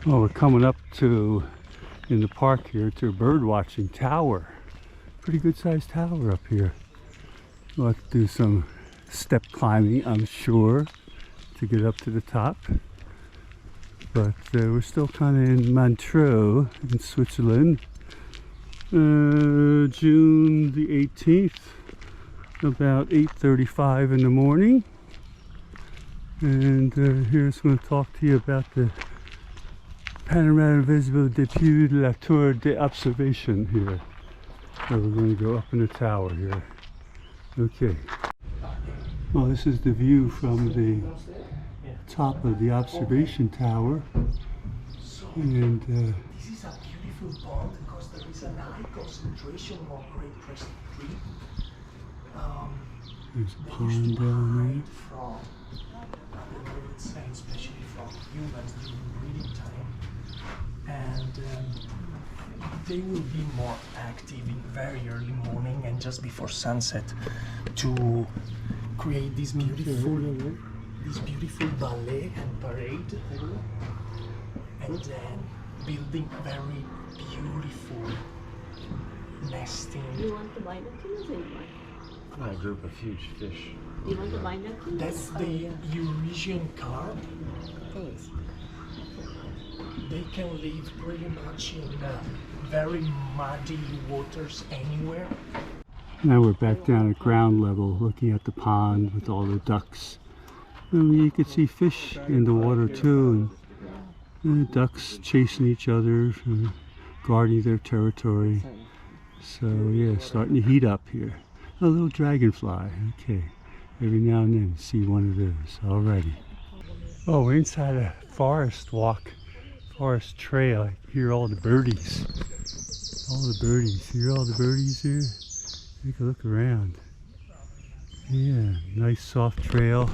Well, we're coming up to, in the park here, to a bird watching tower. Pretty good sized tower up here. We'll have to do some step climbing, I'm sure, to get up to the top. But we're still kind of in Montreux in Switzerland. June the 18th, about 8:35 in the morning. And here's going to talk to you about the panorama visible depuis la tour d'observation here. So we're going to go up in the tower here. Okay. Well, this is the view from the top of the observation tower. And this is a beautiful pond because there is a high concentration of great crested tree. There's a pond down from the birds, and especially from humans during breeding time. And they will be more active in very early morning and just before sunset to create this beautiful ballet and parade, and then building very beautiful nesting. You want the binoculars or what? A group of huge fish. You want the binoculars? That's the Eurasian carp. Thanks. They can live pretty much in very muddy waters anywhere. now we're back down at ground level looking at the pond with all the ducks. And you can see fish in the water too, and ducks chasing each other, guarding their territory. So yeah, starting to heat up here. A little dragonfly, okay. Every now and then see one of those. Alrighty. Oh, we're inside a forest trail. I hear all the birdies. All the birdies. Hear all the birdies here? Take a look around. Yeah, nice soft trail.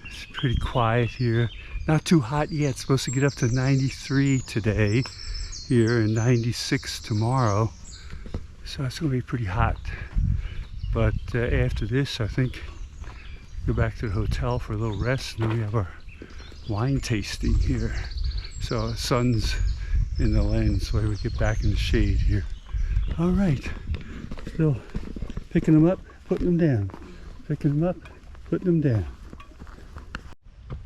It's pretty quiet here. Not too hot yet. It's supposed to get up to 93 today here and 96 tomorrow. So it's going to be pretty hot. But after this, I think go back to the hotel for a little rest, and then we have our wine tasting here. So the sun's in the lens, so we get back in the shade here. All right, still picking them up, putting them down. Picking them up, putting them down.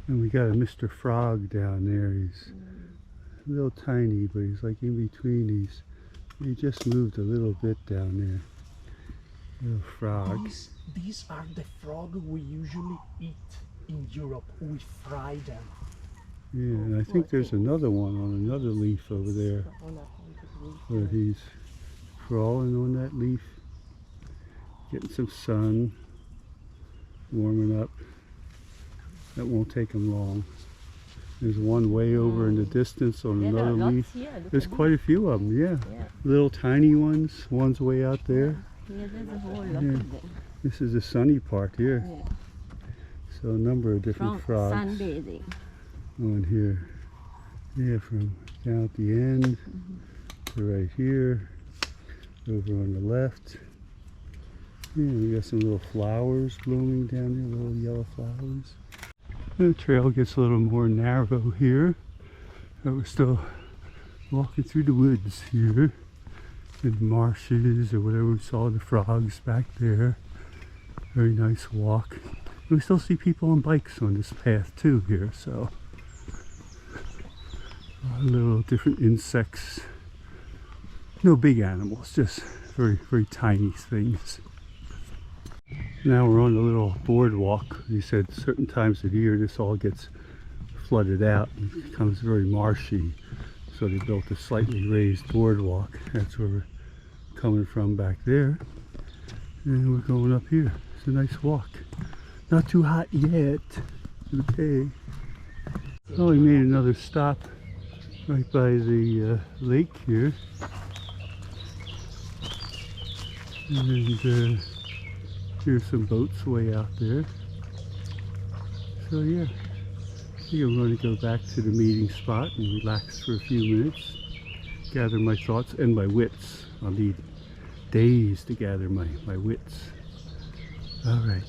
And we got a Mr. Frog down there. He's a little tiny, but he's like in between. He just moved a little bit down there. Little frog. These are the frog we usually eat in Europe. We fry them. Yeah, and I think there's another one on another leaf over there where he's crawling on that leaf, getting some sun, warming up. That won't take him long. There's one way over in the distance on another leaf. There's quite a few of them, yeah. Little tiny ones. One's way out there. Yeah, there's a whole lot of them. This is the sunny part here. Yeah. So a number of different frogs Sunbathing. on here. Yeah, from down at the end to right here, over on the left. Yeah, we got some little flowers blooming down there, little yellow flowers. The trail gets a little more narrow here. But we're still walking through the woods here. In marshes or whatever. We saw the frogs back there. Very nice walk. And we still see people on bikes on this path too here, so a lot of little different insects. No big animals, just very, very tiny things. Now we're on a little boardwalk. He said certain times of the year this all gets flooded out and becomes very marshy. So they built a slightly raised boardwalk. That's where we're coming from back there. And we're going up here. It's a nice walk. Not too hot yet. Okay. Oh, we made another stop right by the lake here. And here's some boats way out there. So yeah. I think I'm going to go back to the meeting spot and relax for a few minutes, gather my thoughts and my wits. I'll need days to gather my wits. All right.